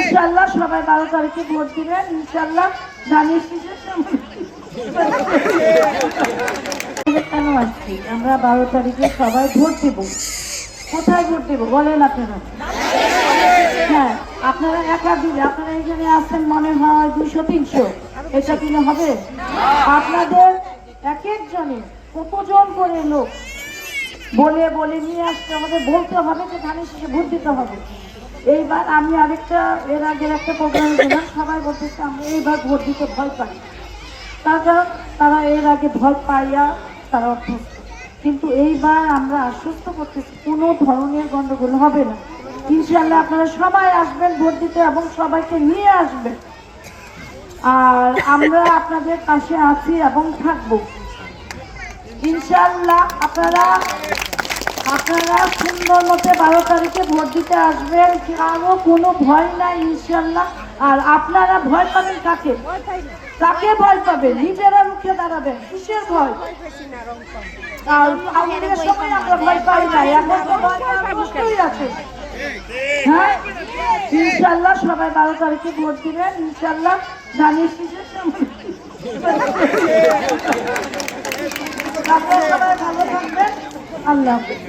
ইনশাআল্লাহ সবাই 12 তারিখে ভোট দিবেন। ইনশাআল্লাহ ধানের শীষের কেন আসছি, আমরা 12 তারিখে সবাই ভোট দেব। কোথায় ভোট দেব বলেন আপনারা? হ্যাঁ, আপনারা একা দিলে, আপনারা এখানে আসছেন মনে হয় 200-300, এটা দিলে হবে? আপনাদের এক একজনে কতজন করে লোক বলে বলে নিয়ে আসতে হবে, বলতে হবে যে ধানের শীষে ভোট দিতে হবে। এইবার আমি আরেকটা, এর আগের একটা প্রোগ্রামে গেলাম, সবাই বলতেছে আমরা এইবার ভোট দিতে ভয় পাই। তার কারণ তারা এর আগে ভয় পাইয়া তারা অভ্যস্ত। কিন্তু এইবার আমরা আশ্বস্ত করতেছি কোনো ধরনের গন্ডগোল হবে না। ইনশাআল্লাহ আপনারা সবাই আসবেন ভোট দিতে এবং সবাইকে নিয়ে আসবেন। আর আমরা আপনাদের পাশে আছি এবং থাকবো ইনশাআল্লাহ। আপনারা সুন্দর মতো 12 তারিখে ভোট দিতে আসবেন, কারো কোনো ভয় নাই ইনশাআল্লাহ। আর আপনারা ভয় পাবেন কাকে? কাকে ভয় পাবেন? নিজেরা রুখে দাঁড়াবেন। কিসের ভয়? আর আমাদের সময় আমরা ভয় পাই না, এখন তো ভয় পাওয়ার প্রশ্নই আছে। হ্যাঁ, ইনশাআল্লাহ সবাই 12 তারিখে ভোট দিবেন। ইনশাআল্লাহ ধানের শীষের আপনারা সবাই ভালো থাকবেন। আল্লাহ হাফেজ।